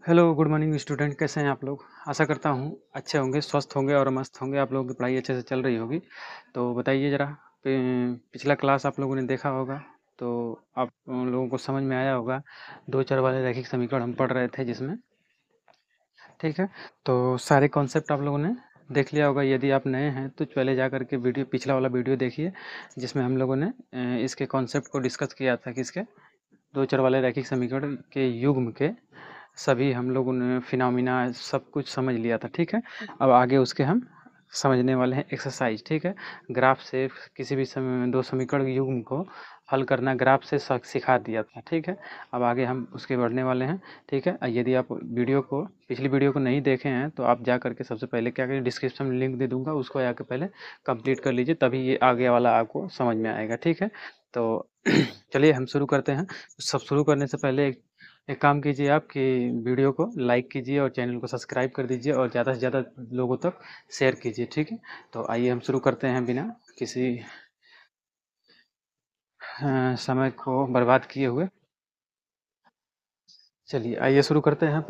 Hello, good morning student. कैसे हैं आप लोग? आशा करता हूँ अच्छे होंगे, स्वस्थ होंगे और मस्त होंगे। आप लोगों की पढ़ाई अच्छे से चल रही होगी। तो बताइए ज़रा, पिछला क्लास आप लोगों ने देखा होगा तो आप उन लोगों को समझ में आया होगा। दो चर वाले रैखिक समीकरण हम पढ़ रहे थे जिसमें, ठीक है। तो सारे कॉन्सेप्ट आप लोगों ने देख लिया होगा। यदि आप नए हैं तो पहले जा करके वीडियो, पिछला वाला वीडियो देखिए जिसमें हम लोगों ने इसके कॉन्सेप्ट को डिस्कस किया था कि इसके दो चर वाले रैखिक समीकरण के युग्म के सभी हम लोगों ने फिनोमिना सब कुछ समझ लिया था, ठीक है। अब आगे उसके हम समझने वाले हैं एक्सरसाइज, ठीक है। ग्राफ से किसी भी दो समीकरण युग्म को हल करना ग्राफ से सिखा दिया था, ठीक है। अब आगे हम उसके बढ़ने वाले हैं, ठीक है। यदि आप पिछली वीडियो को नहीं देखे हैं तो आप जा करके सबसे पहले क्या करें, डिस्क्रिप्शन में लिंक दे दूंगा, उसको आके पहले कंप्लीट कर लीजिए, तभी ये आगे वाला आपको समझ में आएगा, ठीक है। तो चलिए हम शुरू करते हैं। सब शुरू करने से पहले एक काम कीजिए, आप कि वीडियो को लाइक कीजिए और चैनल को सब्सक्राइब कर दीजिए और ज़्यादा से ज़्यादा लोगों तक शेयर कीजिए, ठीक है। तो आइए हम शुरू करते हैं बिना किसी समय को बर्बाद किए हुए। चलिए आइए शुरू करते हैं।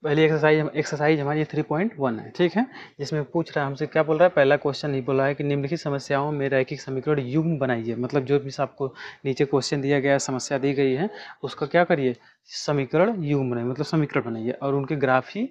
पहली एक्सरसाइज हमारी 3.1 है, ठीक है। जिसमें पूछ रहा है हमसे, क्या बोल रहा है, पहला क्वेश्चन ही बोला है कि निम्नलिखित समस्याओं में रैखिक समीकरण युग्म बनाइए। मतलब जो भी आपको नीचे क्वेश्चन दिया गया है, समस्या दी गई है, उसका क्या करिए, समीकरण युग्म बनाइए, मतलब समीकरण बनाइए और उनके ग्राफी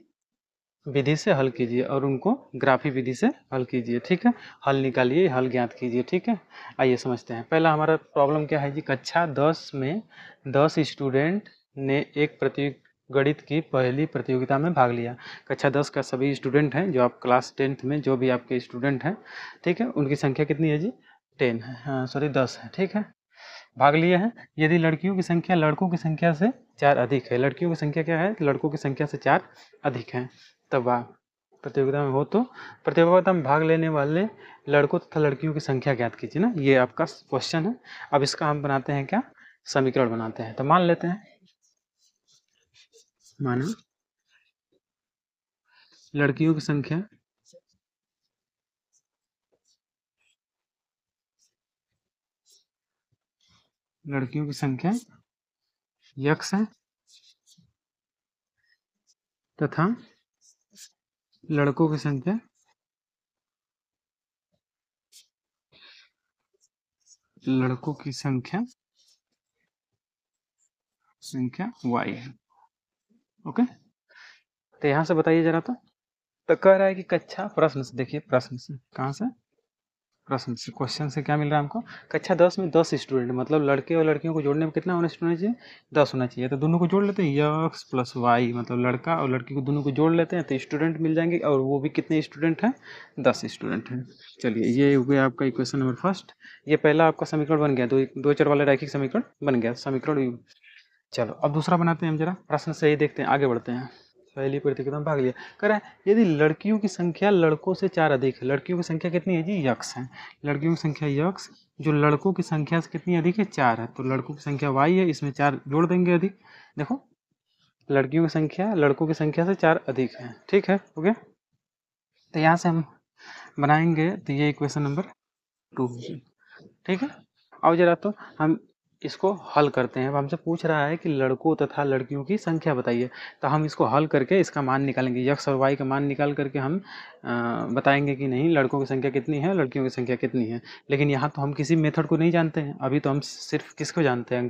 विधि से हल कीजिए और उनको ग्राफी विधि से हल कीजिए, ठीक है। हल निकालिए, हल ज्ञात कीजिए, ठीक है। आइए समझते हैं। पहला हमारा प्रॉब्लम क्या है जी, कक्षा 10 में 10 स्टूडेंट ने एक गणित की पहली प्रतियोगिता में भाग लिया। कक्षा 10 का सभी स्टूडेंट हैं, जो आप क्लास 10th में जो भी आपके स्टूडेंट हैं, ठीक है, उनकी संख्या कितनी है जी, 10 है, हाँ सॉरी 10 है, ठीक है। भाग लिए हैं। यदि लड़कियों की संख्या लड़कों की संख्या से 4 अधिक है, लड़कियों की संख्या क्या है, लड़कों की संख्या से 4 अधिक है, तब आप प्रतियोगिता में हो तो प्रतियोगिता में भाग लेने वाले लड़कों तथा लड़कियों की संख्या ज्ञात कीजिए ना, ये आपका क्वेश्चन है। अब इसका हम बनाते हैं क्या, समीकरण बनाते हैं। तो मान लेते हैं, माना लड़कियों की संख्या लड़कियों की संख्या यक्स है तथा लड़कों की संख्या वाई है, ओके। तो यहाँ से बताइए जरा। तो कह रहा है कि कक्षा, प्रश्न से देखिए, प्रश्न से कहाँ से, प्रश्न से, क्वेश्चन से क्या मिल रहा है हमको, कक्षा 10 में 10 स्टूडेंट, मतलब लड़के और लड़कियों को जोड़ने में कितना होना स्टूडेंट चाहिए, 10 होना चाहिए। तो दोनों को जोड़ लेते हैं, यक्स प्लस वाई, मतलब लड़का और लड़की को दोनों को जोड़ लेते हैं तो स्टूडेंट मिल जाएंगे, और वो भी कितने स्टूडेंट हैं, 10 स्टूडेंट हैं। चलिए ये हो गया आपका इक्वेशन नंबर फर्स्ट। ये पहला आपका समीकरण बन गया, दो चर वाला रैखिक समीकरण बन गया, समीकरण। चलो अब दूसरा बनाते हैं हम, जरा प्रश्न से ही देखते हैं, आगे बढ़ते हैं। पहली प्रतियोगिता में भाग लिया, कह रहा है यदि लड़कियों की संख्या लड़कों से 4 अधिक है, लड़कियों की संख्या कितनी है जी, यक्स है, लड़कियों की संख्या यक्स, जो लड़कों की संख्या से कितनी अधिक है, 4 है, तो लड़कों की संख्या वाई है, इसमें 4 जोड़ देंगे अधिक। देखो, लड़कियों की संख्या लड़कों की संख्या से 4 अधिक है, ठीक है, ओके। तो यहाँ से हम बनाएंगे, तो ये इक्वेशन नंबर 2, ठीक है। अब जरा तो हम इसको हल करते हैं। अब हमसे पूछ रहा है कि लड़कों तथा लड़कियों की संख्या बताइए, तो हम इसको हल करके इसका मान निकालेंगे, यक्स और वाई का मान निकाल करके हम बताएंगे कि नहीं लड़कों की संख्या कितनी है, लड़कियों की संख्या कितनी है। लेकिन यहाँ तो हम किसी मेथड को नहीं जानते हैं, अभी तो हम सिर्फ किसको जानते हैं,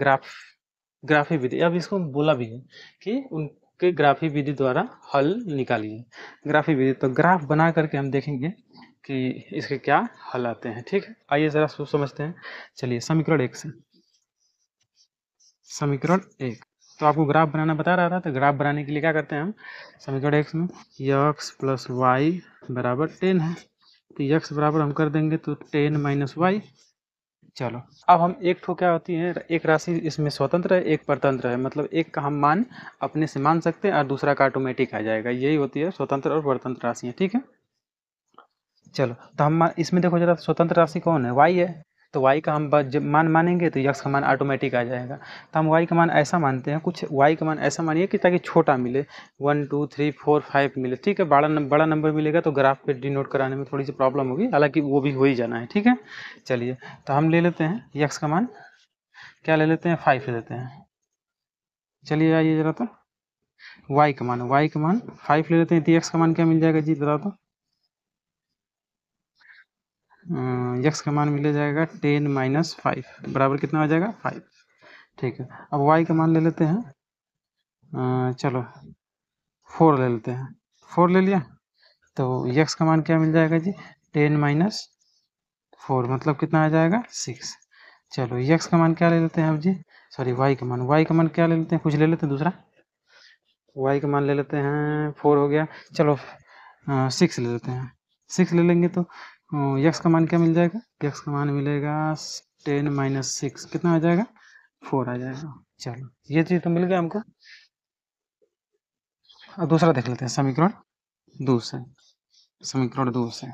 ग्राफी विधि। अब इसको बोला भी है कि उनके ग्राफी विधि द्वारा हल निकालिए, ग्राफी विधि। तो ग्राफ बना करके हम देखेंगे कि इसके क्या हल आते हैं, ठीक है। आइए जरा समझते हैं। चलिए समीकरण 1 से, समीकरण 1, तो आपको ग्राफ बनाना बता रहा था, तो ग्राफ बनाने के लिए क्या करते हैं हम, समीकरण 1 में यक्स प्लस वाई बराबर 10 है, तो यक्स बराबर हम कर देंगे तो 10 माइनस वाई। चलो अब हम एक ठो क्या होती है, एक राशि इसमें स्वतंत्र है, एक परतंत्र है, मतलब एक का हम मान अपने से मान सकते हैं और दूसरा का ऑटोमेटिक आ जाएगा, यही होती है स्वतंत्र और परतंत्र राशियाँ, ठीक है। चलो तो हम इसमें देखो जरा, स्वतंत्र राशि कौन है, वाई है, तो वाई का हम जब मान मानेंगे तो यक्स का मान ऑटोमेटिक आ जाएगा। तो हम वाई का मान ऐसा मानते हैं, कुछ वाई का मान ऐसा मानिए कि ताकि छोटा मिले, 1 2 3 4 5 मिले, ठीक है। बड़ा नंबर मिलेगा तो ग्राफ पे डिनोट कराने में थोड़ी सी प्रॉब्लम होगी, हालांकि वो भी हो ही जाना है, ठीक है। चलिए तो हम ले लेते हैं यक्स का मान, क्या ले लेते हैं, 5 ले लेते हैं। चलिए आइए जरा तो y का मान 5 ले लेते हैं, तो x का मान क्या मिल जाएगा जी, बताओ तो। x का मान मिल जाएगा 10 माइनस 5 बराबर कितना हो जाएगा 5। ठीक है, अब y का मान ले लेते हैं, चलो 4 ले लेते हैं, 4 ले लिया, तो x का मान क्या मिल जाएगा जी, 10 माइनस 4 मतलब कितना आ जाएगा 6। चलो x का मान क्या ले लेते हैं अब जी, सॉरी y का मान क्या ले लेते हैं, कुछ ले लेते हैं दूसरा, y का मान ले लेते हैं 4 हो गया, चलो 6 ले लेते हैं, 6 ले लेंगे तो x का मान क्या मिल जाएगा, x का मान मिलेगा 10 माइनस 6 कितना आ जाएगा 4 आ जाएगा। चलो ये चीज़ तो मिल गया हमको। अब दूसरा देख लेते हैं, समीकरण 2 से, समीकरण 2 से,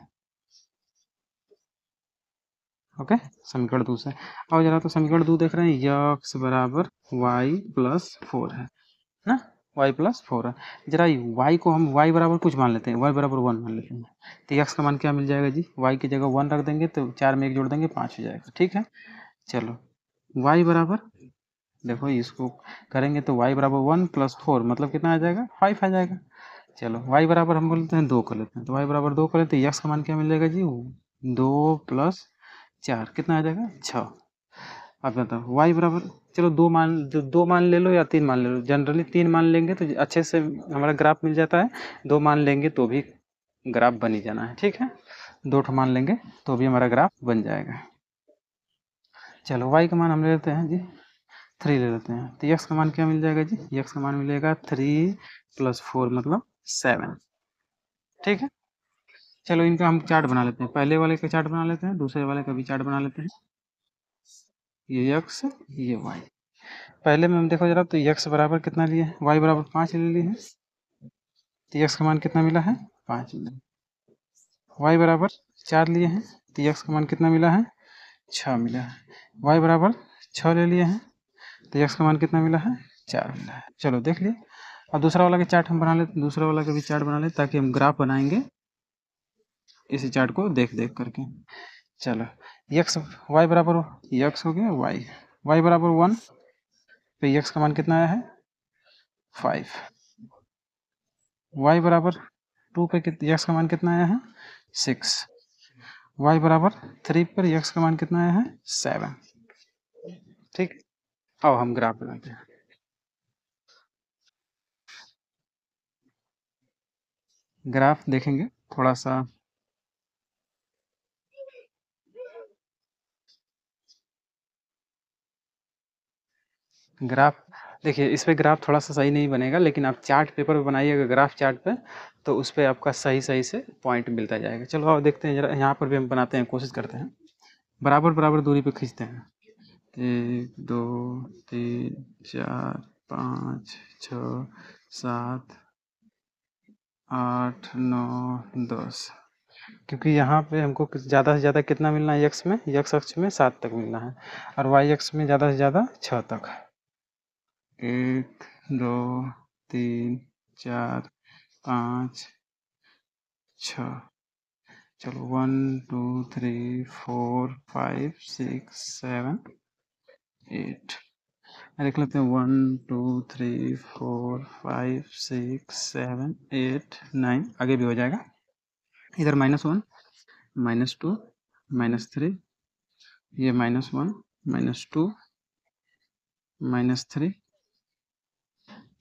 ओके, समीकरण 2 से और जरा, तो समीकरण 2 देख रहे हैं, यक्स बराबर वाई प्लस 4 है ना, y प्लस 4 है। जरा y को हम y बराबर कुछ मान लेते हैं, y बराबर 1 मान लेते हैं, तो x का मान क्या मिल जाएगा जी, y की जगह 1 रख देंगे तो 4 में 1 जोड़ देंगे 5 हो जाएगा, ठीक है। चलो y बराबर, देखो इसको करेंगे तो y बराबर 1 प्लस 4 मतलब कितना आ जाएगा 5 आ जाएगा। चलो y बराबर हम बोलते हैं 2 कर लेते हैं, तो y बराबर 2 कर लेते हैं, x का मान क्या मिल जाएगा जी, 2 प्लस 4 कितना आ जाएगा 6। अब बताओ y बराबर, चलो दो मान ले लो या 3 मान ले लो, जनरली 3 मान लेंगे तो अच्छे से हमारा ग्राफ मिल जाता है, 2 मान लेंगे तो भी ग्राफ बन ही जाना है, ठीक है, 2 मान लेंगे तो भी हमारा ग्राफ बन जाएगा। चलो y का मान हम ले लेते हैं जी 3 ले लेते हैं, तो x का मान क्या मिल जाएगा जी, x का मान मिलेगा 3 प्लस 4 मतलब 7, ठीक है। चलो इनका हम चार्ट बना लेते हैं, पहले वाले का चार्ट बना लेते हैं, दूसरे वाले का भी चार्ट बना लेते हैं, ये x ये y। पहले में हम देखो जरा, तो x बराबर कितना लिए, y बराबर 5 ले लिए हैं, तो x का मान कितना मिला है 5 मिला, y बराबर 4 लिए हैं, तो x का मान कितना मिला है 6 मिला है, y बराबर 6 ले लिए हैं, तो x का मान कितना मिला है 4 मिला है। चलो देख लिए, अब दूसरा वाला का चार्ट हम बना लेते, दूसरा वाला का भी चार्ट बना लेते ताकि हम ग्राफ बनाएंगे इसी चार्ट को देख देख करके। चलो x y बराबर x हो गया y बराबर 1 पे x का मान कितना आया है 5, y बराबर 2 पे x का मान कितना आया है 6, y बराबर 3 पर x का मान कितना आया है 7, ठीक। अब हम ग्राफ बनाते हैं, ग्राफ देखेंगे थोड़ा सा, ग्राफ देखिए इस पे ग्राफ थोड़ा सा सही नहीं बनेगा, लेकिन आप चार्ट पेपर पे बनाइएगा ग्राफ चार्ट पे, तो उस पर आपका सही सही से पॉइंट मिलता जाएगा। चलो और देखते हैं जरा, यहाँ पर भी हम बनाते हैं, कोशिश करते हैं, बराबर बराबर दूरी पे खींचते हैं, 1 2 3 4 5 6 7 8 9 10, क्योंकि यहाँ पे हमको ज़्यादा से ज़्यादा कितना मिलना है एक्स में, एक्स अक्ष में 7 तक मिलना है, और वाई अक्ष में ज़्यादा से ज़्यादा 6 तक, 1 2 3 4 5 6, चलो 1 2 3 4 5 6 7 8, लिख लेते हैं 1 2 3 4 5 6 7 8 9, आगे भी हो जाएगा, इधर -1 -2 -3, ये -1 -2 -3,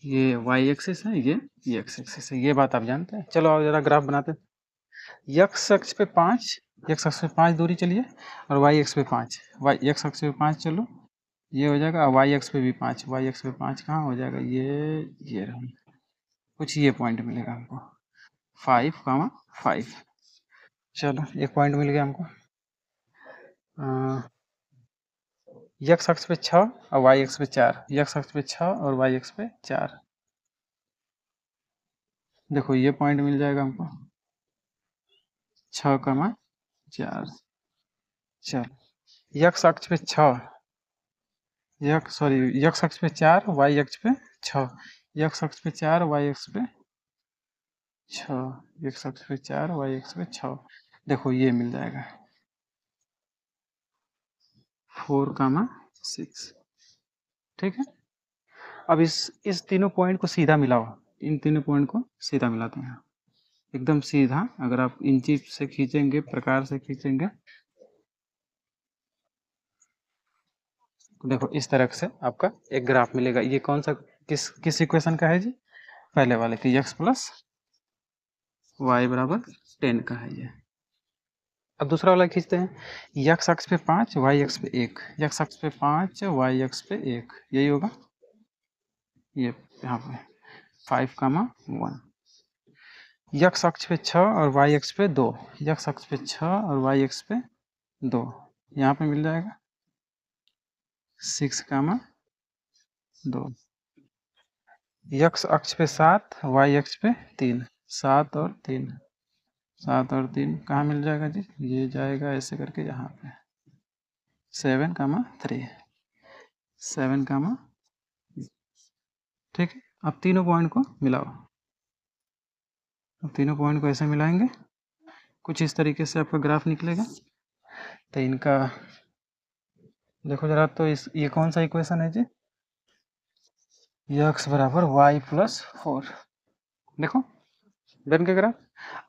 ये y एक्सिस है, ये x एक्सिस है, ये बात आप जानते हैं। चलो अब जरा ग्राफ बनाते हैं, x अक्ष पे 5, x अक्ष पे 5 दूरी चलिए, और y अक्ष पे 5, x अक्ष पे 5 चलो, ये हो जाएगा, y अक्ष पे भी 5, y अक्ष पे 5 कहाँ हो जाएगा, ये रहा, कुछ ये पॉइंट मिलेगा हमको 5, 5। चलो एक पॉइंट मिल गया हमको, x अक्ष पे 6 और y अक्ष पे 4, x अक्ष पे 6 और y अक्ष पे 4, देखो ये पॉइंट मिल जाएगा हमको 6, 4। चल x अक्ष पे 6, x अक्ष पे 4, y अक्ष पे 6, x अक्ष पे 4, y अक्ष पे 6, x अक्ष पे 4, y अक्ष पे 6, देखो ये मिल जाएगा 4, 6, ठीक है। अब इस तीनों पॉइंट को सीधा मिलाओ, इन तीनों पॉइंट को सीधा मिलाते हैं, एकदम सीधा। अगर आप इंची से खींचेंगे, प्रकार से खींचेंगे, तो देखो इस तरह से आपका एक ग्राफ मिलेगा। ये कौन सा, किस इक्वेशन का है जी? पहले वाले की, x प्लस वाई बराबर 10 का है ये। अब दूसरा वाला खींचते हैं, x अक्ष पे 5, y अक्ष पे 1, x अक्ष पे 5, y अक्ष पे 1, यही होगा ये यहाँ पे 5, 1। x अक्ष पे 6 और y अक्ष पे 2, x अक्ष पे 6 और y अक्ष पे 2, यहाँ पे मिल जाएगा 6, 2। x अक्ष पे 7, y अक्ष पे 3, 7 और 3, 7 और 3 कहाँ मिल जाएगा जी? ये जाएगा ऐसे करके यहाँ पे 7, 3, 7, ठीक है। अब तीनों पॉइंट को मिलाओ। अब तीनों पॉइंट को ऐसे मिलाएंगे, कुछ इस तरीके से आपका ग्राफ निकलेगा। तो इनका देखो जरा, तो ये कौन सा इक्वेशन है जी? x बराबर y प्लस 4, देखो बन के ग्राफ।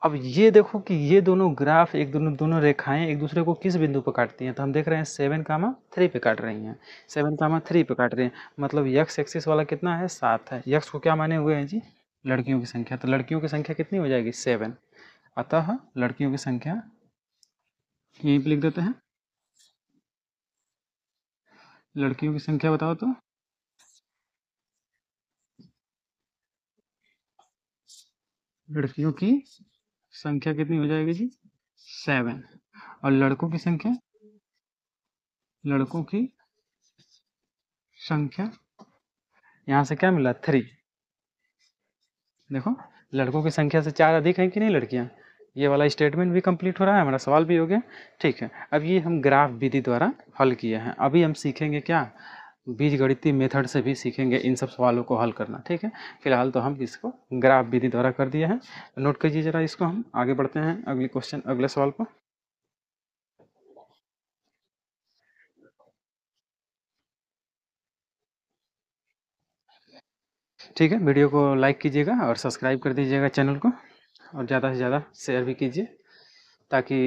अब ये देखो कि ये दोनों ग्राफ, दोनों रेखाएं एक दूसरे को किस बिंदु पर काटती हैं, तो हम देख रहे हैं 7, 3 पे काट रही हैं, 7, 3 पे काट रही हैं। मतलब x एक्सिस वाला कितना है? 7 है। x को क्या माने हुए हैं जी? लड़कियों की संख्या। तो लड़कियों की संख्या कितनी हो जाएगी? 7। अतः लड़कियों की संख्या यहीं पे लिख देते हैं। लड़कियों की संख्या बताओ तो। लड़कियों की संख्या कितनी हो जाएगी जी? 7। और लड़कों की संख्या, लड़कों की संख्या यहाँ से क्या मिला? 3। देखो लड़कों की संख्या से 4 अधिक हैं कि नहीं लड़कियाँ? ये वाला स्टेटमेंट भी कंप्लीट हो रहा है, हमारा सवाल भी हो गया। ठीक है, अब ये हम ग्राफ विधि द्वारा हल किए हैं। अभी हम सीखेंगे क्या? बीजगणितीय मेथड से भी सीखेंगे इन सब सवालों को हल करना। ठीक है, फिलहाल तो हम इसको ग्राफ विधि द्वारा कर दिए हैं। नोट कीजिए जरा इसको। हम आगे बढ़ते हैं अगले सवाल पर। ठीक है, वीडियो को लाइक कीजिएगा और सब्सक्राइब कर दीजिएगा चैनल को, और ज़्यादा से ज़्यादा शेयर भी कीजिए, ताकि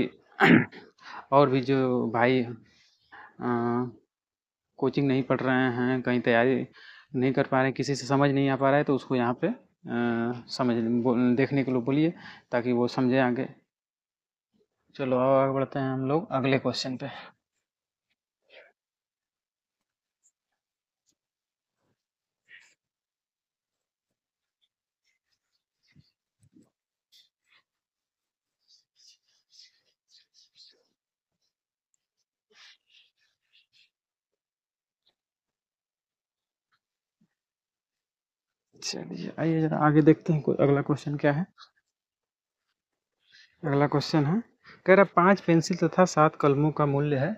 और भी जो भाई कोचिंग नहीं पढ़ रहे हैं, कहीं तैयारी नहीं कर पा रहे हैं, किसी से समझ नहीं आ पा रहा है, तो उसको यहाँ पे देखने के लिए बोलिए, ताकि वो समझे आगे। चलो आगे बढ़ते हैं हम लोग अगले क्वेश्चन पे। चलिए आइए जरा आगे देखते हैं अगला क्वेश्चन क्या है। अगला क्वेश्चन है, कह रहा 5 पेंसिल तथा 7 कलमों का मूल्य है।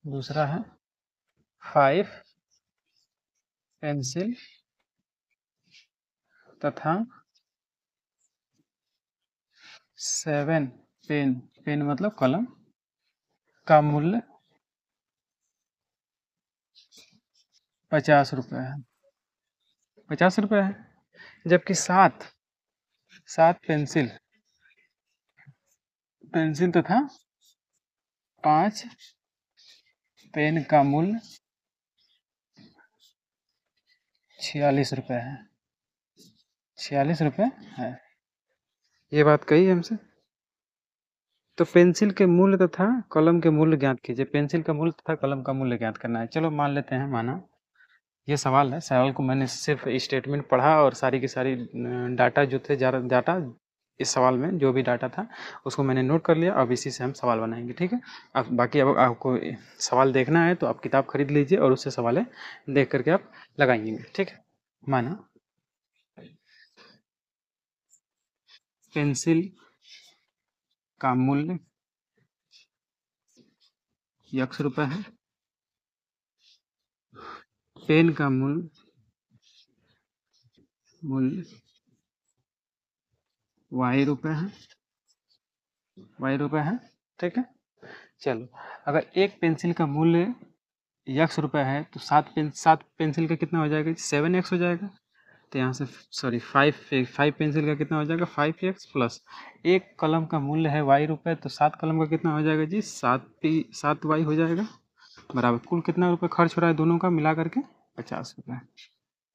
दूसरा है 5 पेंसिल तथा 7 पेन, पेन मतलब कलम, का मूल्य 50 रुपये है। 50 रुपये है, जबकि 7 पेंसिल तथा 5 पेन का मूल्य 46 रुपये है। 46 रुपये है, ये बात कही हमसे। तो पेंसिल के मूल्य तथा कलम के मूल्य ज्ञात कीजिए। पेंसिल का मूल्य तथा कलम का मूल्य ज्ञात करना है। चलो मान लेते हैं, माना ये सवाल है। सवाल को मैंने सिर्फ स्टेटमेंट पढ़ा और सारी की सारी डाटा जो थे, डाटा इस सवाल में जो भी डाटा था उसको मैंने नोट कर लिया। अब इसी से हम सवाल बनाएंगे। ठीक है, अब बाकी अब आपको सवाल देखना है तो आप किताब खरीद लीजिए और उससे सवालें देख करके आप लगाएंगे। ठीक है, माना पेंसिल का मूल्य x रुपये है, पेन का मूल्य y रुपये है, ठीक है। चलो, अगर एक पेंसिल का मूल्य x रुपये है तो 7 पेंसिल का कितना हो जाएगा? 7x हो जाएगा। तो यहाँ से सॉरी 5 पेंसिल का कितना हो जाएगा 5x प्लस एक कलम का मूल्य है ₹y, तो 7 कलम का कितना हो जाएगा जी 7y हो जाएगा, बराबर कुल कितना रुपये खर्च हो रहा है दोनों का मिला करके 50 रुपये।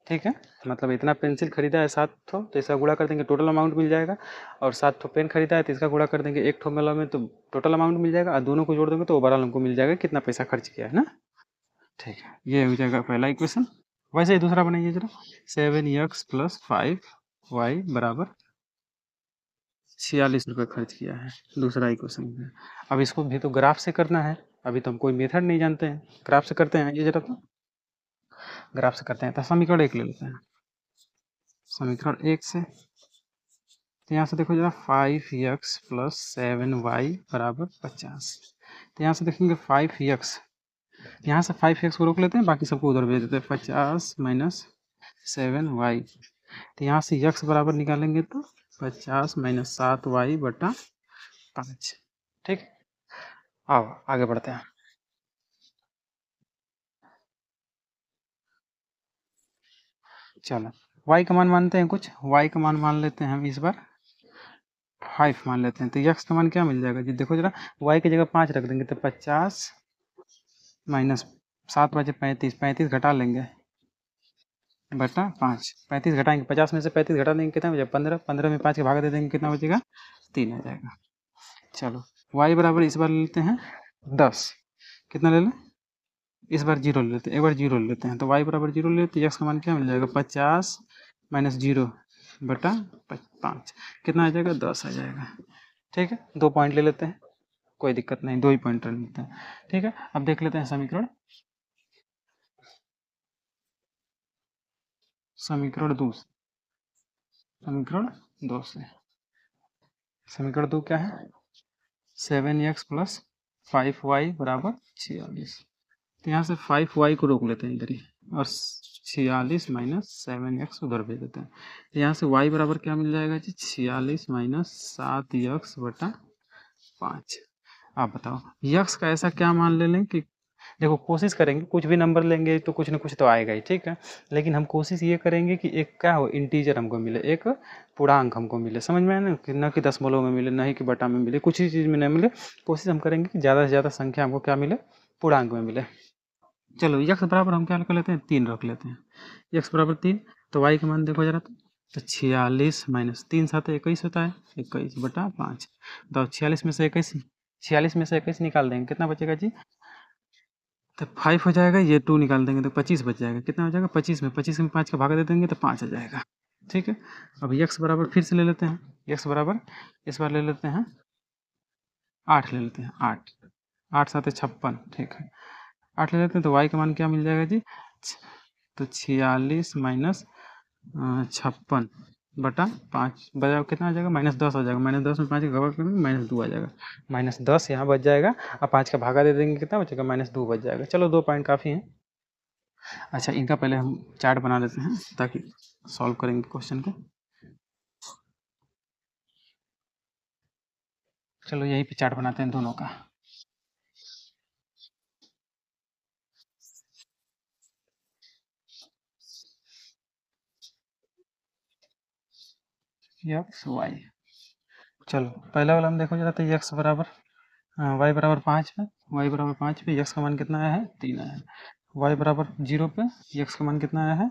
ठीक है, मतलब इतना पेंसिल खरीदा है 7 ठो, तो इसका गुणा कर देंगे टोटल अमाउंट मिल जाएगा, और 7 ठो पेन खरीदा है तो इसका गुणा कर देंगे एक ठो मेला में, तो टोटल अमाउंट मिल जाएगा, और दोनों को जोड़ देंगे तो ओवरऑल हमको मिल जाएगा कितना पैसा खर्च किया है ना। ठीक है, ये हो जाएगा पहला इक्वेशन। वैसे ही दूसरा बनाइए जरा, 7x प्लस 5y बराबर 46 रुपये खर्च किया है, दूसरा इक्वेशन है। अब इसको भी तो ग्राफ से करना है, अभी तो हम कोई मेथड नहीं जानते हैं, ग्राफ से करते हैं, ये जरा तो ग्राफ से करते हैं। तो समीकरण 1 ले लेते हैं, समीकरण 1 से तो यहाँ से देखो जरा 5x प्लस 7y बराबर 50। तो यहाँ से देखेंगे 5x, यहाँ से 5x को रोक लेते हैं, बाकी सबको उधर भेज देते हैं, 50 माइनस 7y। तो यहाँ से x बराबर निकालेंगे तो 50 माइनस 7y बटा 5। ठीक, आओ आगे बढ़ते हैं। चलो y का मान मानते हैं, कुछ y का मान मान लेते हैं हम इस बार 5 मान लेते हैं। तो x का मान क्या मिल जाएगा जी, देखो जरा y की जगह 5 रख देंगे तो 50 माइनस 7 बचे 35, 35 घटा लेंगे बटा 5, 35 घटाएंगे 50 में से 35 घटा देंगे कितना बचेगा 15, 15 में 5 के भागा दे देंगे कितना बचेगा 3 आ जाएगा। चलो y बराबर इस बार ले लेते हैं 10, कितना ले लें इस बार 0 ले लेते हैं, एक बार 0 ले लेते हैं, तो y बराबर 0 ले लेते हैं, x का मान क्या मिल जाएगा 50 माइनस 0 बटा 5, कितना आ जाएगा 10 आ जाएगा। ठीक है, 2 पॉइंट ले लेते हैं, कोई दिक्कत नहीं, 2 ही पॉइंट ले लेते हैं। ठीक है, अब देख लेते हैं समीकरण समीकरण 2 से समीकरण 2 क्या है 7x प्लस 5y बराबर 46। तो यहाँ से 5y को रोक लेते हैं इधर ही, और 46 माइनस 7x उधर भेज देते हैं। तो यहाँ से y बराबर क्या मिल जाएगा जी 46 माइनस 7x बटा 5। आप बताओ यक्स का ऐसा क्या मान ले लें कि देखो कोशिश करेंगे, कुछ भी नंबर लेंगे तो कुछ ना कुछ तो आएगा ही, ठीक है, लेकिन हम कोशिश ये करेंगे कि एक क्या हो इंटीजर हमको मिले, एक पूर्णांक हमको मिले, समझ में आया ना, कि न कि दशमलव में मिले, न ही कि बटा में मिले, कुछ ही चीज़ में नहीं मिले, कोशिश हम करेंगे कि ज़्यादा से ज़्यादा संख्या हमको क्या मिले पूर्णांक में मिले। चलो यक्स बराबर हम क्या कर लेते हैं 3 रख लेते हैं, यक्स बराबर 3, तो वाई का मान देखो जरा, तो 46 माइनस 3 7 21 होता है, 21 बटा 5। तो 46 में से 21 निकाल देंगे कितना बचेगा जी, तो 5 हो जाएगा, ये 2 निकाल देंगे तो 25 बच जाएगा, कितना हो जाएगा 25 में 5 का भागा दे देंगे तो 5 आ जाएगा। ठीक है, अब यक्स बराबर फिर से ले लेते हैं, यक्स बराबर इस बार ले लेते हैं 8 ले लेते हैं, 8 8 7 56, ठीक है 8 ले लेते हैं, तो वाई का मान क्या मिल जाएगा जी, तो 46 माइनस 56 बटा 5 बजा कितना आ जाएगा -10 आ जाएगा, -10 में 5 का भागा करेंगे -2 आ जाएगा, -10 यहाँ बच जाएगा, और 5 का भागा दे देंगे कितना बचेगा -2 बच जाएगा। चलो 2 पॉइंट काफ़ी हैं। अच्छा इनका पहले हम चार्ट बना लेते हैं ताकि सॉल्व करेंगे क्वेश्चन को। चलो यहीं पे चार्ट बनाते हैं दोनों का। एक्स वाई, चलो पहला वाला हम देखो जरा, तो एक्स बराबर वाई बराबर 5 पे, वाई बराबर 5 पे एक्स का मान कितना आया है 3 आया है, वाई बराबर 0 पे एक्स का मान कितना आया है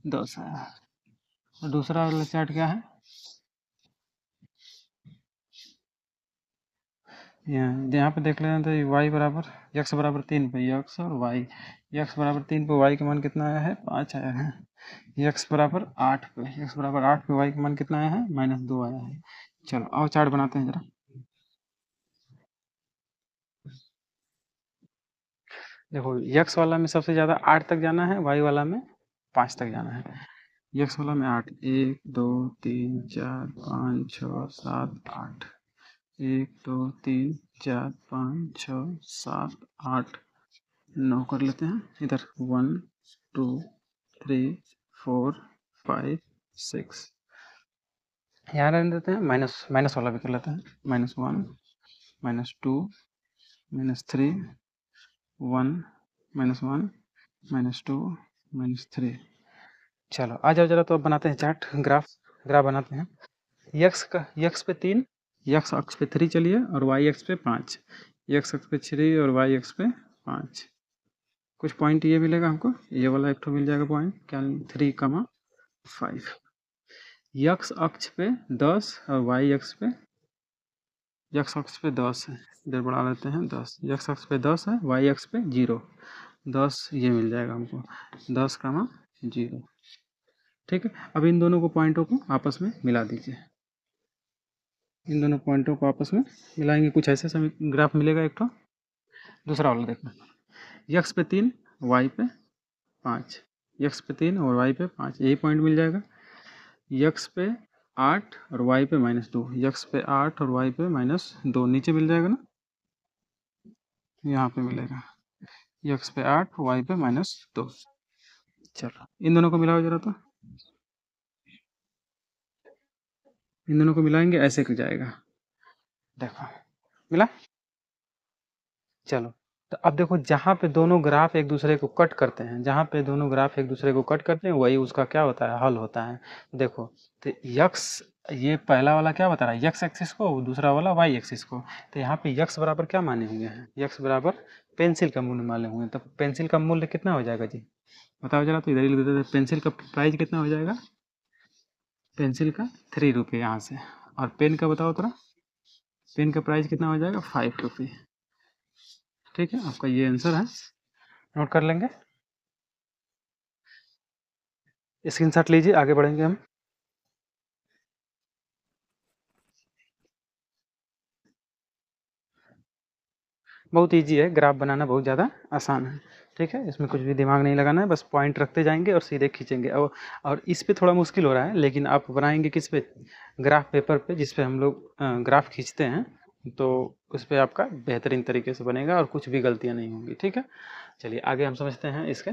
10 आया है। और दूसरा वाला चार्ट क्या है, यहाँ पे देख लेते हैं, तो वाई बराबर एक्स बराबर 3 पे एक्स और वाई, एक्स बराबर 3 पे वाई का मान कितना आया है 5 आया है, एक्स बराबर 8 पे एक्स बराबर 8 पे वाई का मान कितना आया है -2 आया है। चलो और चार्ट बनाते हैं जरा, देखो एक्स वाला में सबसे ज़्यादा 8 तक जाना है, वाई वाला में 5 तक जाना है। एक्स वाला में 8, 1 2 3 4 5 6 7 8, 1 2 3 4 5 6 7 8 9 कर लेते हैं इधर, 1 2 3 4 5 6, यहाँ रहने देते हैं, माइनस माइनस वाला भी कर लेते हैं, -1 -2 -3 1 -1 -2 -3, चलो आ जाओ जरा, तो अब बनाते हैं चार्ट, ग्राफ बनाते हैं। यक्स पे 3, यक्स अक्ष पे 3 चलिए, और वाई अक्ष पे 5। यक्स अक्ष पे 3 और वाई अक्ष पे 5। कुछ पॉइंट ये मिलेगा हमको, ये वाला एक तो मिल जाएगा पॉइंट, क्या 3,5। यक्स अक्ष पे 10 और वाई अक्ष पे, यक्स अक्ष पे 10 है, इधर बढ़ा लेते हैं 10। यक्स अक्ष पे 10 है, वाई अक्ष पे 0। 10 ये मिल जाएगा हमको, 10,0। ठीक है, अब इन दोनों को पॉइंटों को आपस में मिला दीजिए। इन दोनों पॉइंटों को आपस में मिलाएंगे, कुछ ऐसे ग्राफ मिलेगा एक तो। दूसरा वाला देखना, यक्स पे 3, वाई पे 5। यक्स पे 3 और वाई पे 5, यही पॉइंट मिल जाएगा। यक्स पे 8 और वाई पे -2। यक्स पे 8 और वाई पे -2 नीचे मिल जाएगा ना, यहाँ पे मिलेगा। यक्स पे 8, वाई पे -2। चलो इन दोनों को मिलाओ जरा, तो इन दोनों को मिलाएंगे, ऐसे कर जाएगा। देखो मिला। चलो, तो अब देखो, जहाँ पे दोनों ग्राफ एक दूसरे को कट करते हैं, जहाँ पे दोनों ग्राफ एक दूसरे को कट करते हैं, वही उसका क्या होता है, हल होता है। देखो, तो यक्स, ये पहला वाला क्या बता रहा है, यक्स एक्सिस को, दूसरा वाला वाई एक्सिस को। तो यहाँ पे यक्स बराबर क्या माने हुए हैं, यक्स बराबर पेंसिल का मूल्य माने हुए हैं। तो पेंसिल का मूल्य कितना हो जाएगा जी, बताओ जरा, तो इधर ही लिख देते हैं। पेंसिल का प्राइस कितना हो जाएगा, पेंसिल का 3 रुपये यहाँ से। और पेन का बताओ थोड़ा, पेन का प्राइस कितना हो जाएगा, 5 रुपये। ठीक है, आपका ये आंसर है, नोट कर लेंगे। स्क्रीनशॉट लीजिए, आगे बढ़ेंगे हम। बहुत इजी है, ग्राफ बनाना बहुत ज़्यादा आसान है। ठीक है, इसमें कुछ भी दिमाग नहीं लगाना है, बस पॉइंट रखते जाएंगे और सीधे खींचेंगे। और इस पे थोड़ा मुश्किल हो रहा है, लेकिन आप बनाएंगे किस पे, ग्राफ पेपर पे, जिस पे हम लोग ग्राफ खींचते हैं, तो उस पर आपका बेहतरीन तरीके से बनेगा और कुछ भी गलतियाँ नहीं होंगी। ठीक है, चलिए आगे हम समझते हैं इसके।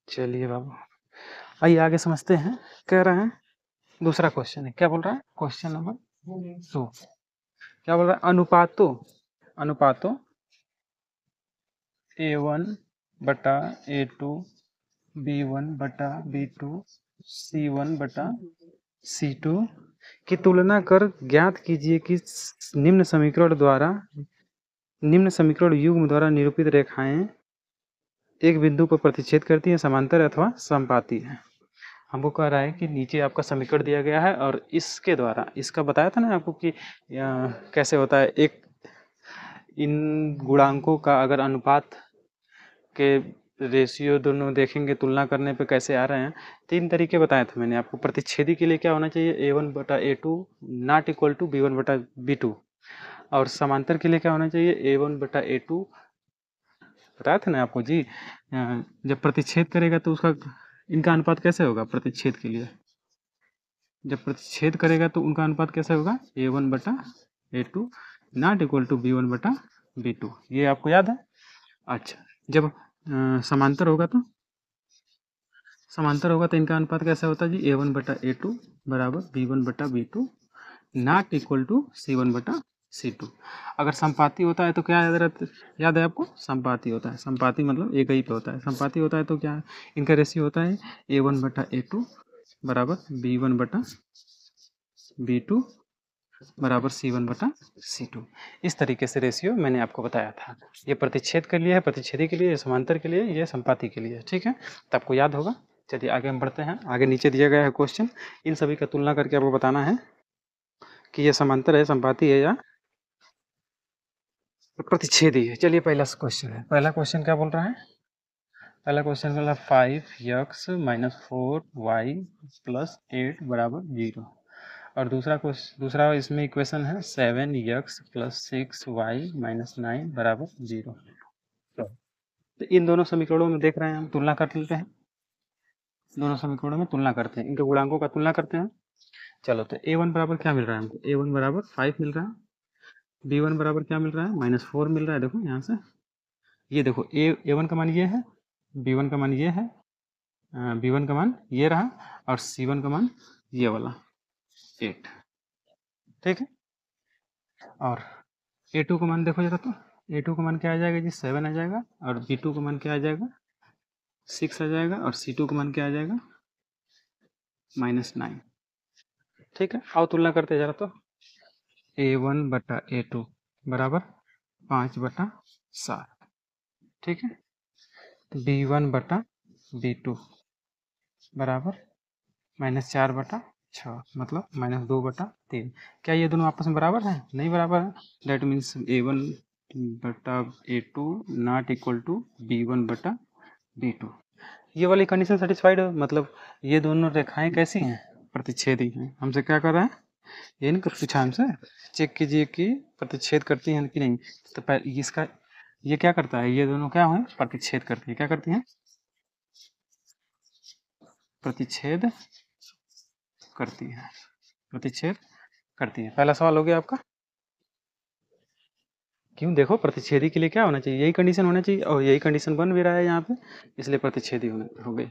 चलिए बाबू, आइए आगे समझते हैं। कह रहे हैं, दूसरा क्वेश्चन है, क्या बोल रहा है, क्वेश्चन नंबर 2 क्या बोल रहा है, अनुपातों A1 बटा A2, B1 बटा B2, C1 बटा C2 की तुलना कर ज्ञात कीजिए कि निम्न समीकरण युग्म द्वारा निरूपित रेखाएं एक बिंदु पर प्रतिच्छेद करती हैं, समांतर अथवा समपाती है। हमको कह रहा है कि नीचे आपका समीकरण दिया गया है, और इसके द्वारा, इसका बताया था ना आपको कि कैसे होता है, एक इन गुणांकों का अगर अनुपात के रेशियो दोनों देखेंगे, तुलना करने पे कैसे आ रहे हैं। 3 तरीके बताए थे मैंने आपको। प्रतिच्छेदी के लिए क्या होना चाहिए, A1 बटा A2 not equal to B1 बटा B2। और समांतर के लिए क्या होना चाहिए, A1 बटा A2, बताया था ना आपको जी। जब प्रतिच्छेद करेगा तो उसका, इनका अनुपात कैसे होगा, प्रतिच्छेद के लिए जब प्रतिच्छेद करेगा तो उनका अनुपात कैसे होगा, A1 बटा A2 not equal to B1 बटा B2। ये आपको याद है। अच्छा, जब समांतर होगा तो इनका अनुपात कैसा होता है जी, A1 बटा A2 बराबर B1 बटा B2 not equal to C1 बटा C2। अगर संपाती होता है तो क्या याद है आपको, संपाती होता है, संपाती मतलब एक ही पे होता है। संपाती होता है तो क्या, इनका रेशियो होता है A1 बटा A2 बराबर B1 बटा B2 बराबर C1 बटा C2। इस तरीके से रेशियो मैंने आपको बताया था। ये प्रतिच्छेद के लिए है, प्रतिच्छेदी के लिए, ये समांतर के लिए, ये संपाती के लिए। ठीक है, तो आपको याद होगा। चलिए आगे हम बढ़ते हैं। आगे नीचे दिया गया है क्वेश्चन, इन सभी का तुलना करके आपको बताना है कि ये समांतर है, संपाती है, या प्रतिच्छेदी है। चलिए पहला क्वेश्चन है, पहला क्वेश्चन क्या बोल रहा है, पहला क्वेश्चन बोला 5x माइनस 4y प्लस 8 बराबर 0। और दूसरा इसमें इक्वेशन है 7x प्लस 6y माइनस 9 बराबर 0। तो इन दोनों समीकरणों में देख रहे हैं, हम तुलना कर लेते हैं। दोनों समीकरणों में तुलना करते हैं, इनके गुणांकों का तुलना करते हैं। चलो तो A1 बराबर क्या मिल रहा है हमको, A1 बराबर 5 मिल रहा है, B1 बराबर क्या मिल रहा है, -4 मिल रहा है। देखो यहाँ से ये देखो A1 का मान ये है, B1 का मान ये है, B1 का मान ये रहा, और C1 का मान ये वाला 8, ठीक है। और A2 का मान देखो जरा, तो A2 का मान क्या आ जाएगा जी, 7 आ जाएगा, और B2 का मान क्या आ जाएगा, 6 आ जाएगा, और C2 का मान क्या आ जाएगा, -9, ठीक है। आओ तुलना करते जरा, तो A1 बटा A2 बराबर 5/7, ठीक है। B1 बटा B2 बराबर -4/6, मतलब -2/3। क्या ये दोनों आपस में बराबर हैं? नहीं बराबर है। दैट मीन्स A1 बटा A2 not equal to B1 बटा B2। ये वाली कंडीशन सेटिस्फाइड है, मतलब ये दोनों रेखाएं कैसी हैं, प्रतिच्छेदी हैं। हमसे क्या कर रहा है, ये नहीं पूछा हमसे, चेक कीजिए कि प्रतिच्छेद करती हैं कि नहीं। तो पहले इसका ये क्या करता है, ये दोनों क्या है, प्रतिच्छेद करती है। क्या करती हैं, प्रतिच्छेद करती है, प्रतिच्छेद करती है। पहला सवाल हो गया आपका। क्यों, देखो प्रतिच्छेदी के लिए क्या होना चाहिए, यही कंडीशन होना चाहिए, और यही कंडीशन बन भी रहा है यहाँ पे, इसलिए प्रतिच्छेदी हो गई।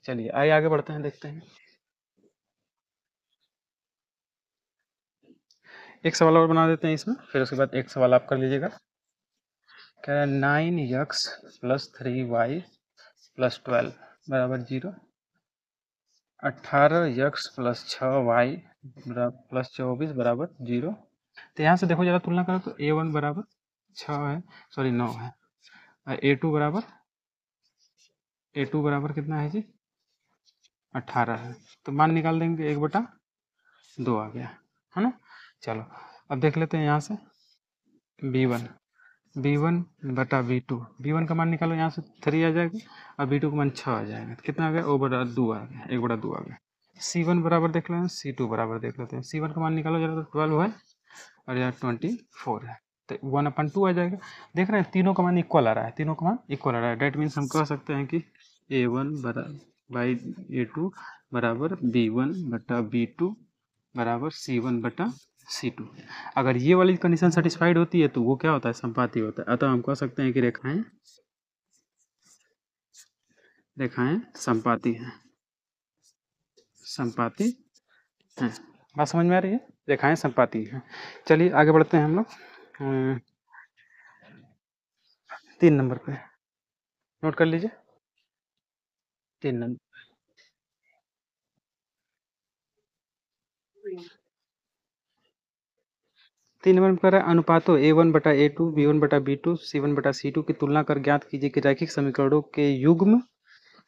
चलिए आइए आगे बढ़ते हैं, देखते हैं। एक सवाल और बना देते हैं इसमें, फिर उसके बाद एक सवाल आप कर लीजिएगा। कह रहा है 9x + 3y + 12 बराबर 0, 18x + 6y + 24 बराबर 0। तो यहाँ से देखो जरा तुलना करो, तो A1 बराबर 6 है, सॉरी 9 है, और A2 बराबर कितना है जी, 18 है। तो मान निकाल देंगे, 1/2 आ गया, है ना। चलो अब देख लेते हैं यहाँ से B1 बटा B2 का मान निकालो, यहाँ से 3 आ जाएगा, और B2 का मान 6 आ जाएगा। तो कितना आ गया, 2/2 आ गया, 1/2 आ गया। C1 बराबर देख लेते हैं, C2 बराबर देख लेते हैं। C1 का मान निकालो जरा, तो 12 है, और यहाँ 24 है, तो 1/2 आ जाएगा। देख रहे हैं तीनों का मान इक्वल आ रहा है, तीनों का मान इक्वल आ रहा है। डेट मीन्स हम कह सकते हैं कि A1 बाई A2 बराबर B1 बटा B2 बराबर C1 बटा C2। अगर ये वाली कंडीशन सेटिस्फाइड होती है तो वो क्या होता है, संपाती होता है। अतः हम कह सकते हैं कि रेखाएं संपाती हैं, संपाती हैं। बात समझ में आ रही है, रेखाएं संपाती हैं। चलिए आगे बढ़ते हैं हम लोग 3 नंबर पे, नोट कर लीजिए 3 नंबर। 3 नंबर में कह रहा है अनुपातों A1 बटा A2 B1 बटा B2 C1 बटा C2 की तुलना कर ज्ञात कीजिए कि रैखिक समीकरणों के युग्म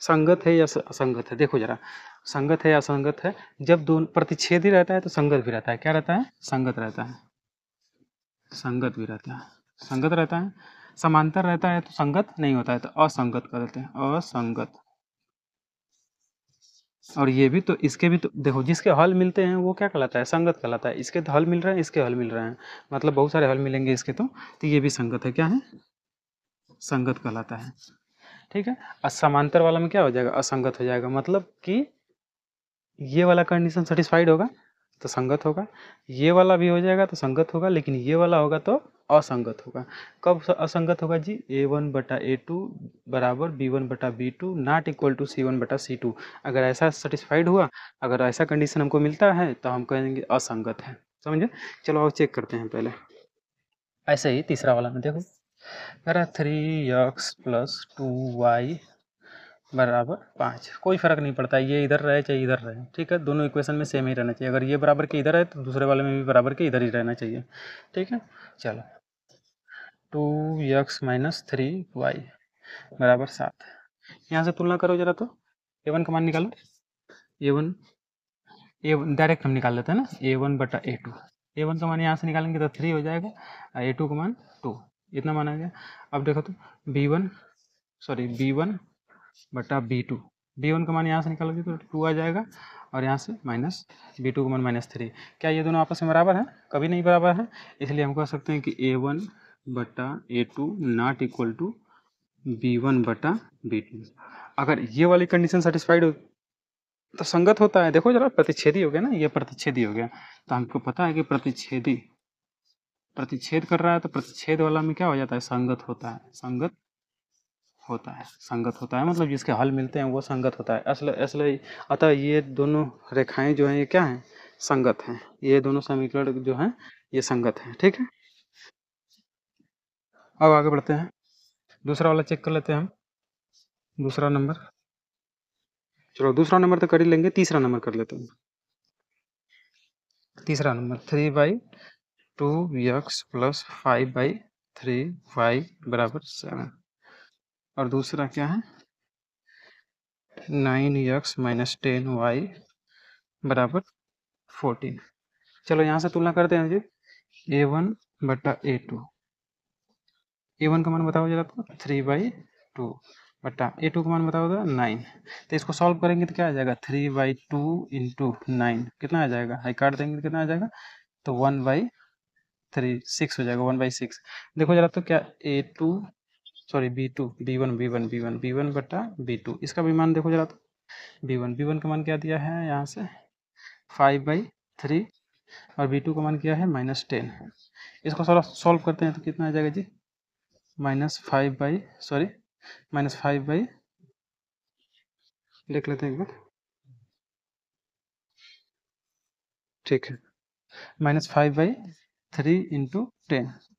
संगत है या असंगत है। देखो जरा, संगत है या असंगत है, जब दोनों प्रतिच्छेदी रहता है तो संगत भी रहता है। क्या रहता है, संगत रहता है, संगत भी रहता है, संगत रहता है। समांतर रहता है तो संगत नहीं होता है, तो असंगत कर देते हैं, असंगत। और ये भी तो, इसके भी तो देखो, जिसके हल मिलते हैं वो क्या कहलाता है, संगत कहलाता है। इसके तो हल मिल रहे हैं, इसके हल मिल रहे हैं, मतलब बहुत सारे हल मिलेंगे इसके, तो ये भी संगत है। क्या है, संगत कहलाता है, ठीक है। और समांतर वाला में क्या हो जाएगा, असंगत हो जाएगा। मतलब कि ये वाला कंडीशन सेटिस्फाइड होगा तो संगत होगा, ये वाला भी हो जाएगा तो संगत होगा, लेकिन ये वाला होगा तो असंगत होगा। कब असंगत होगा जी, A1 बटा A2 बराबर B1 बटा B2 not equal to C1 बटा C2। अगर ऐसा सेटिस्फाइड हुआ, अगर ऐसा कंडीशन हमको मिलता है तो हम कहेंगे असंगत है। समझे। चलो आओ चेक करते हैं पहले। ऐसे ही तीसरा वाला में देखो, कह रहा 3x + 2y बराबर 5। कोई फर्क नहीं पड़ता, ये इधर रहे चाहे इधर रहे, ठीक है। दोनों इक्वेशन में सेम ही रहना चाहिए। अगर ये बराबर के इधर है तो दूसरे वाले में भी बराबर के इधर ही रहना चाहिए, ठीक है। चलो 2x - 3y बराबर 7। यहाँ से तुलना करो जरा, तो A1 का मान निकालो। A1 डायरेक्ट हम निकाल लेते हैं ना, A1 बटा A2। A1 का मान यहाँ से निकालेंगे तो 3 हो जाएगा, और A2 का मान 2, इतना मान आ गया। अब देखो तो B1 बटा B1 का मान यहाँ से निकालोगे तो 2 आ जाएगा, और यहाँ से माइनस B2 का मान -3। क्या ये दोनों आपस में बराबर हैं? कभी नहीं बराबर है। इसलिए हम कह सकते हैं कि A1 बटा A2 not equal to B1 बटा B2। अगर ये वाली कंडीशन सेटिस्फाइड हो तो संगत होता है, देखो जरा, प्रतिच्छेदी हो गया ना, ये प्रतिच्छेदी हो गया। तो हमको पता है कि प्रतिच्छेदी प्रतिच्छेद कर रहा है, तो प्रतिच्छेद वाला में क्या हो जाता है, संगत होता है। संगत होता है, संगत होता है, मतलब जिसके हल मिलते हैं वो संगत होता है। असल असल अतः ये दोनों रेखाएं जो हैं ये क्या हैं, संगत हैं। ये दोनों समीकरण जो हैं ये संगत हैं, ठीक है। अब आगे बढ़ते हैं, दूसरा वाला चेक कर लेते हैं हम। दूसरा नंबर, चलो दूसरा नंबर तो कर ही लेंगे, तीसरा नंबर कर लेते हैं। तीसरा नंबर 3/2x + 5/3y = 7। और दूसरा क्या है, 9x - 10y = 14। चलो यहाँ से तुलना करते हैं जी, a1 बटा a2। a1 का मान बताओ जरा, तो 3/2 बटा a2 का मान बताओ तो 9। तो इसको सॉल्व करेंगे तो क्या आ जाएगा, 3/2 × 9 कितना आ जाएगा, हाई काट देंगे तो कितना आ जाएगा, तो 1/3 6 हो जाएगा, 1/6। देखो जरा तो क्या a2 सॉरी b1 बटा b2, इसका भी मान देखो जरा तो, b1 का मान क्या दिया है यहाँ से 5/3 और b2 का मान क्या है -10। इसको सॉल्व करते हैं तो कितना आ जाएगा जी, -5 लिख लेते हैं एक बार, ठीक है, -5/3 × 10,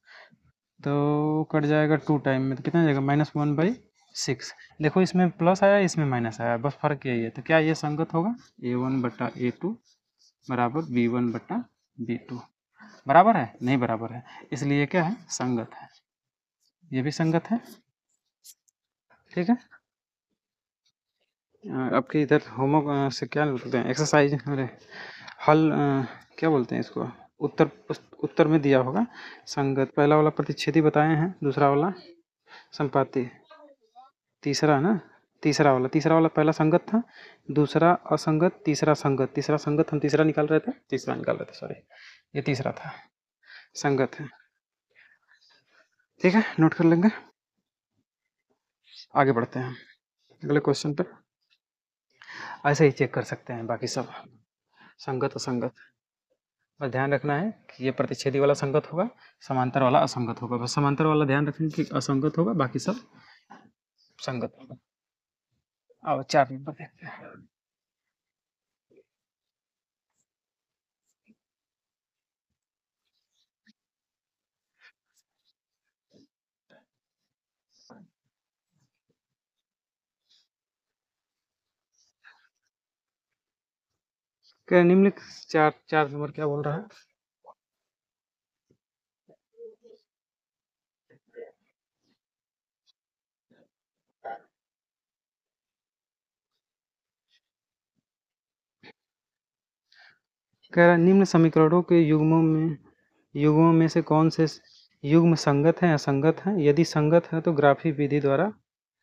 तो कट जाएगा 2 टाइम में, तो कितना आ जाएगा -1/6। देखो इसमें प्लस आया, इसमें माइनस आया, बस फर्क यही है। तो क्या ये संगत होगा, a1 बटा a2 बराबर b1 बटा b2, बराबर है, नहीं बराबर है, इसलिए क्या है, संगत है। ये भी संगत है, ठीक है। आपके इधर होमवर्क से क्या बोलते हैं, एक्सरसाइज, अरे हल क्या बोलते हैं इसको, उत्तर उत्तर में दिया होगा। संगत पहला वाला प्रतिच्छेदी बताए हैं, दूसरा वाला संपाती, तीसरा ना, तीसरा वाला पहला संगत था, दूसरा असंगत, तीसरा संगत, तीसरा संगत, हम तीसरा निकाल रहे थे, सॉरी, ये तीसरा था, संगत है, ठीक है, नोट कर लेंगे। आगे बढ़ते हैं अगले क्वेश्चन पे। ऐसे ही चेक कर सकते हैं बाकी सब, संगत असंगत, बस ध्यान रखना है कि ये प्रतिच्छेदी वाला संगत होगा, समांतर वाला असंगत होगा। बस समांतर वाला ध्यान रखें कि असंगत होगा, बाकी सब संगत होगा। आओ 4 नंबर देखते हैं। क्या निम्नलिखित चार नंबर क्या बोल रहा है, कह रहा है निम्न समीकरणों के युग्मों में से कौन से युग्म संगत हैं, असंगत हैं, यदि संगत है तो ग्राफी विधि द्वारा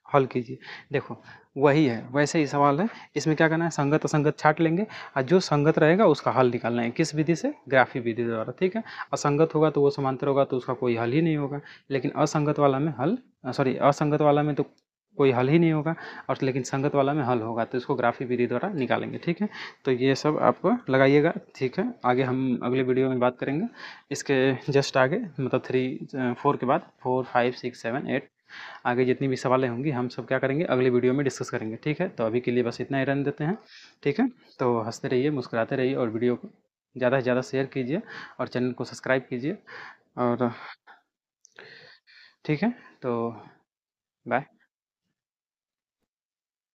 हल कीजिए। देखो वही है, वैसे ही सवाल है, इसमें क्या करना है, संगत असंगत छाट लेंगे और जो संगत रहेगा उसका हल निकालना है, किस विधि से, ग्राफी विधि द्वारा, ठीक है। असंगत होगा तो वो समांतर होगा तो उसका कोई हल ही नहीं होगा, लेकिन असंगत वाला में असंगत वाला में तो कोई हल ही नहीं होगा, और लेकिन संगत वाला में हल होगा, तो इसको ग्राफी विधि द्वारा निकालेंगे, ठीक है। तो ये सब आप लगाइएगा, ठीक है। आगे हम अगले वीडियो में बात करेंगे इसके जस्ट आगे, मतलब 4 के बाद 4 5 6 7 8 आगे जितनी भी सवालें होंगी हम सब क्या करेंगे, अगले वीडियो में डिस्कस करेंगे, ठीक है। तो अभी के लिए बस इतना ही रहने देते हैं, ठीक है। तो हंसते रहिए, मुस्कुराते रहिए, और वीडियो को ज़्यादा से ज़्यादा शेयर कीजिए, और चैनल को सब्सक्राइब कीजिए, और ठीक है। तो बाय।